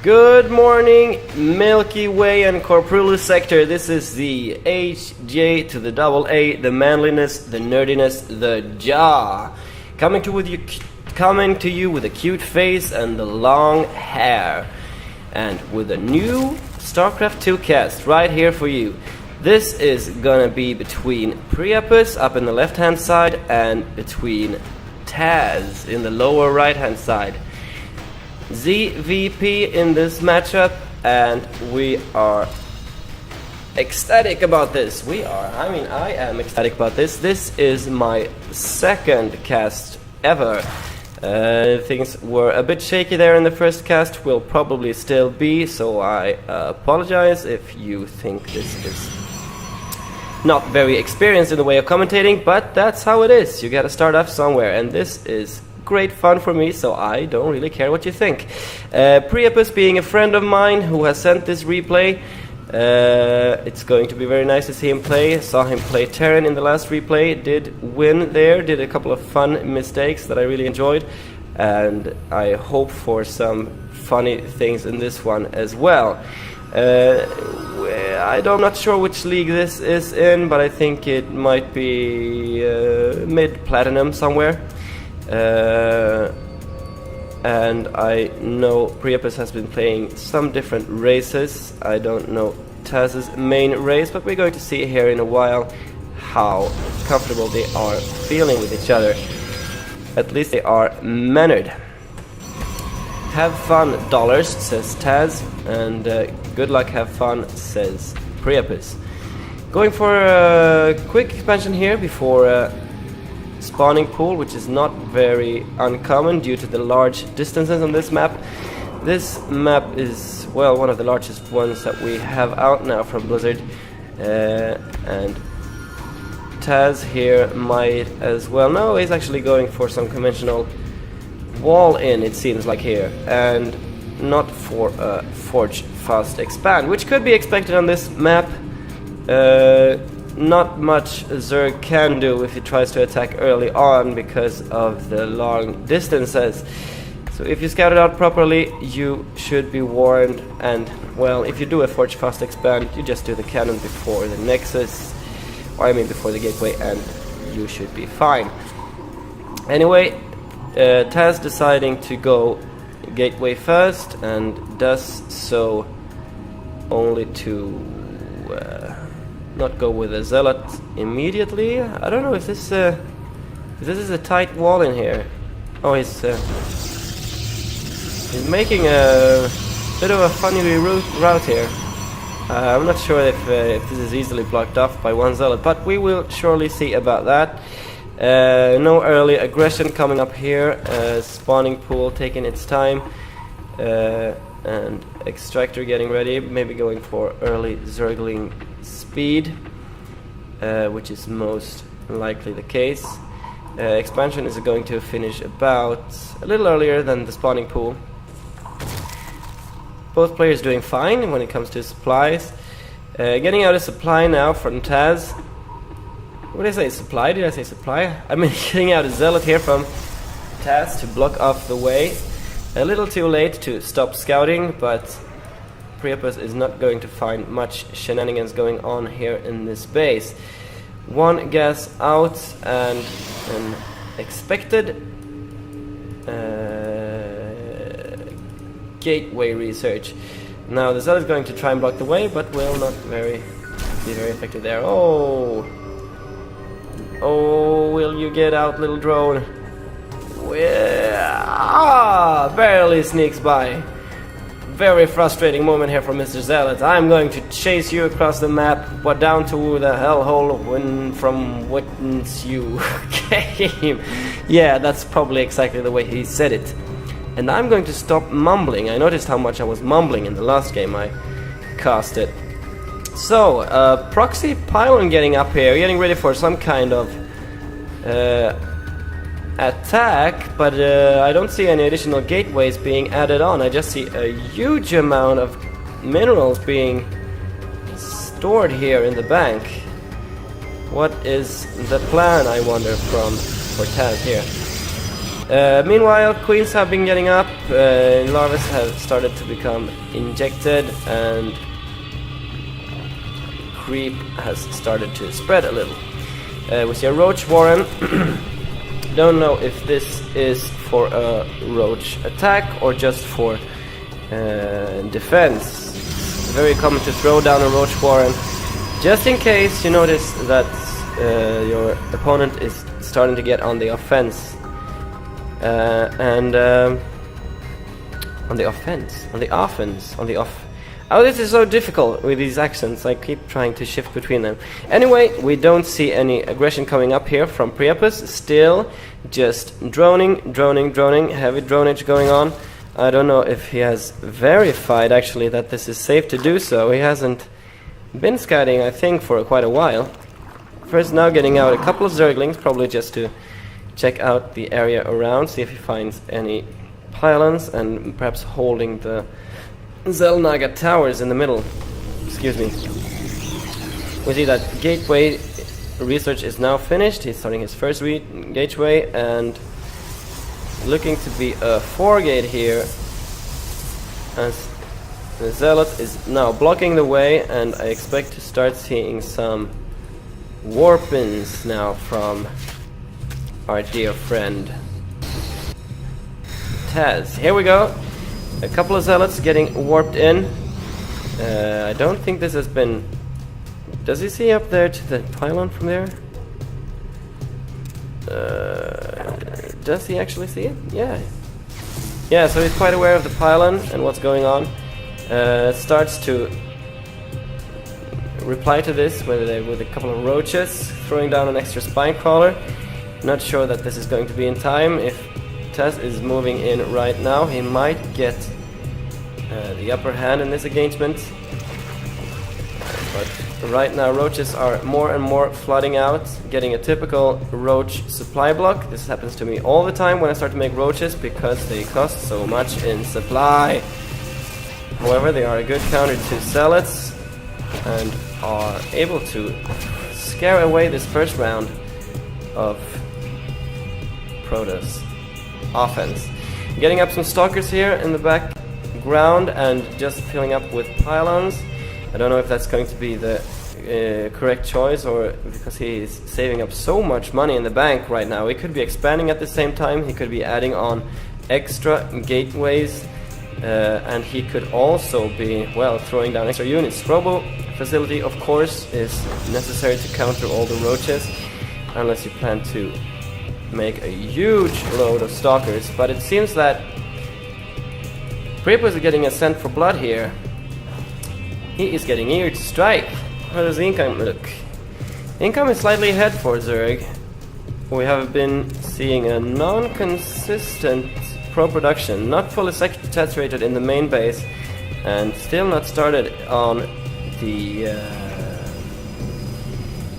Good morning, Milky Way and Corpulus sector. This is the HJ to the double A, the manliness, the nerdiness, the HjAa. Coming to you with a cute face and the long hair. And with a new StarCraft 2 cast right here for you. This is gonna be between Priapus up in the left hand side and between Taz in the lower right hand side. ZvP in this matchup, and we are ecstatic about this. I am ecstatic about this. This is my second cast ever. Things were a bit shaky there in the first cast, will probably still be, so I apologize if you think this is not very experienced in the way of commentating, but that's how it is. You gotta start off somewhere, and this is great fun for me, so I don't really care what you think. Priapus being a friend of mine who has sent this replay, it's going to be very nice to see him play. Saw him play Terran in the last replay, did win there, did a couple of fun mistakes that I really enjoyed, and I hope for some funny things in this one as well. I'm not sure which league this is in, but I think it might be mid-platinum somewhere. And I know Priapus has been playing some different races. I don't know Taz's main race, but we're going to see here in a while how comfortable they are feeling with each other. At least they are mannered. Have fun, dollars, says Taz, and good luck, have fun, says Priapus. Going for a quick expansion here before spawning pool, which is not very uncommon due to the large distances on this map. This map is, well, one of the largest ones that we have out now from Blizzard, and Taz here might as well. No, he's actually going for some conventional wall in, it seems like here, and not for a forge fast expand, which could be expected on this map. Not much Zerg can do if he tries to attack early on because of the long distances. So if you scout it out properly, you should be warned, and well, if you do a forge fast expand, you just do the cannon before the nexus, or I mean before the gateway, and you should be fine. Anyway, Taz deciding to go gateway first, and does so only to not go with a zealot immediately. I don't know if this is a tight wall in here. Oh, he's making a bit of a funny route here. I'm not sure if this is easily blocked off by one zealot, but we will surely see about that. No early aggression coming up here. Spawning pool taking its time, and extractor getting ready, maybe going for early zergling speed, which is most likely the case. Expansion is going to finish about a little earlier than the spawning pool. Both players doing fine when it comes to supplies. Getting out a supply now from Taz. What did I say? Supply? Did I say supply? I mean, getting out a zealot here from Taz to block off the way. A little too late to stop scouting, but Priapus is not going to find much shenanigans going on here in this base. One gas out and an expected gateway research. Now the Zealot is going to try and block the way, but will not be very effective there. Oh, will you get out, little drone? Barely sneaks by. Very frustrating moment here from Mr. Zealot. I'm going to chase you across the map, but down to the hellhole from whence you came. Yeah, that's probably exactly the way he said it. And I'm going to stop mumbling. I noticed how much I was mumbling in the last game I casted. So, proxy pylon getting up here, getting ready for some kind of attack, but I don't see any additional gateways being added on. I just see a huge amount of minerals being stored here in the bank. What is the plan, I wonder, for Taz here? Meanwhile, queens have been getting up, larvae have started to become injected, and creep has started to spread a little. We see a roach warren. Don't know if this is for a roach attack or just for defense. Very common to throw down a roach warren just in case you notice that your opponent is starting to get on the offense. Oh, this is so difficult with these accents. I keep trying to shift between them. Anyway, we don't see any aggression coming up here from Priapus. Still just droning, heavy dronage going on. I don't know if he has verified actually that this is safe to do so. He hasn't been scouting, I think, for quite a while. First now getting out a couple of zerglings, probably just to check out the area around, see if he finds any pylons, and perhaps holding the Zelnaga towers in the middle. Excuse me. We see that gateway research is now finished. He's starting his first gateway and looking to be a 4-gate here, as the Zealot is now blocking the way, and I expect to start seeing some warpins now from our dear friend Taz. Here we go. A couple of Zealots getting warped in. I don't think this has been... Does he see up there to the pylon from there? Does he actually see it? Yeah. Yeah, so he's quite aware of the pylon and what's going on. Starts to reply to this with a couple of roaches, throwing down an extra spine crawler. Not sure that this is going to be in time. If Tess is moving in right now, he might get the upper hand in this engagement. But right now roaches are more and more flooding out, getting a typical roach supply block. This happens to me all the time when I start to make roaches because they cost so much in supply. However, they are a good counter to zealots and are able to scare away this first round of Protoss offense. Getting up some stalkers here in the background and just filling up with pylons. I don't know if that's going to be the correct choice, or because he is saving up so much money in the bank right now. He could be expanding at the same time, he could be adding on extra gateways, and he could also be, well, throwing down extra units. Robo facility, of course, is necessary to counter all the roaches, unless you plan to make a huge load of stalkers. But it seems that Priapus is getting a scent for blood here. He is getting eager to strike. How does the income look? Income is slightly ahead for Zerg. We have been seeing a non-consistent pro-production, not fully saturated in the main base, and still not started on the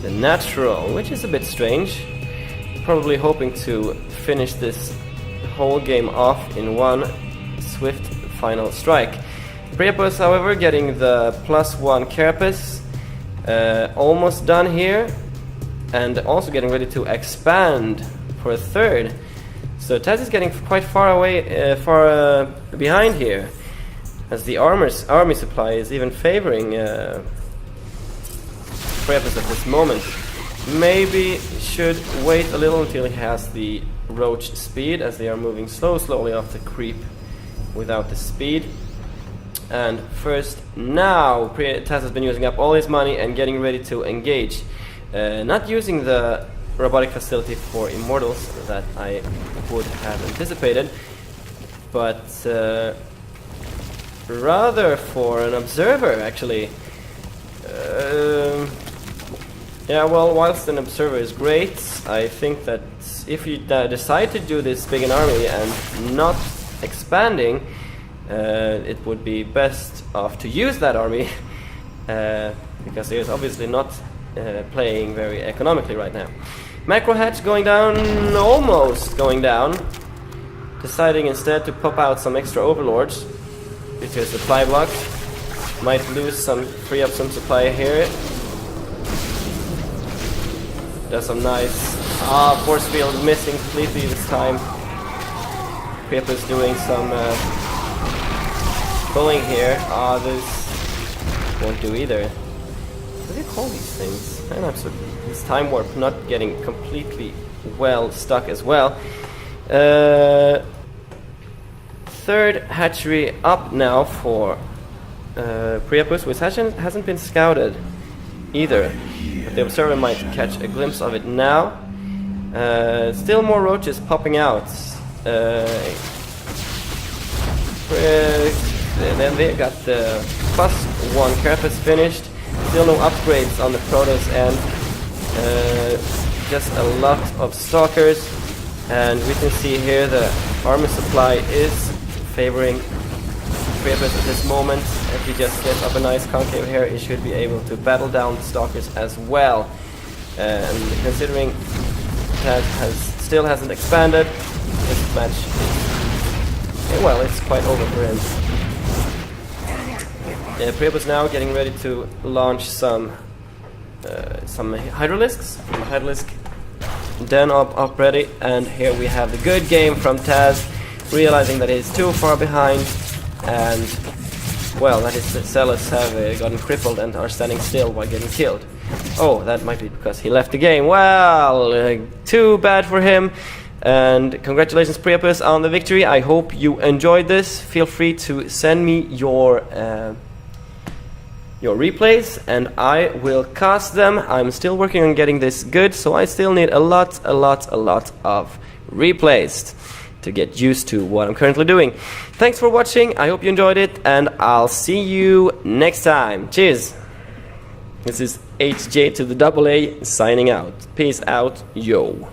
natural, which is a bit strange. Probably hoping to finish this whole game off in one swift final strike. Priapus, however, getting the +1 carapace, almost done here, and also getting ready to expand for a third. So Taz is getting quite far away, far behind here, as the army supply is even favoring Priapus at this moment. Maybe should wait a little until he has the roach speed, as they are moving slowly off the creep without the speed. And first now, Taz has been using up all his money and getting ready to engage. Not using the robotic facility for immortals that I would have anticipated, but rather for an observer, actually. Yeah, well, whilst an observer is great, I think that if you decide to do this big an army and not expanding, it would be best off to use that army, because he is obviously not playing very economically right now. Macro hatch going down, almost going down, deciding instead to pop out some extra overlords due to a supply block. Might lose some, free up some supply here. Does some nice force field missing completely this time. Priapus doing some pulling here. This won't do either. What do you call these things? And I'm so this time warp not getting completely well stuck as well. Third hatchery up now for Priapus, which hasn't been scouted either. But the observer might catch a glimpse of it now. Still more roaches popping out. Then they got the +1 carapace finished. Still no upgrades on the Protoss end. Just a lot of stalkers. And we can see here the armor supply is favoring Priapus at this moment. If he just gets up a nice concave here, he should be able to battle down the stalkers as well. And considering that still hasn't expanded, this match is, well, it's quite over for him. Priapus now getting ready to launch some Hydralisks. Hydralisk den up ready, and here we have the good game from Taz, realizing that he's too far behind, and well, that his Zealots have gotten crippled and are standing still while getting killed. Oh, that might be because he left the game. Well, too bad for him. And congratulations, Priapus, on the victory. I hope you enjoyed this. Feel free to send me your replays, and I will cast them. I'm still working on getting this good, so I still need a lot of replays to get used to what I'm currently doing. Thanks for watching. I hope you enjoyed it, and I'll see you next time. Cheers. This is HJ to the AA signing out. Peace out, yo.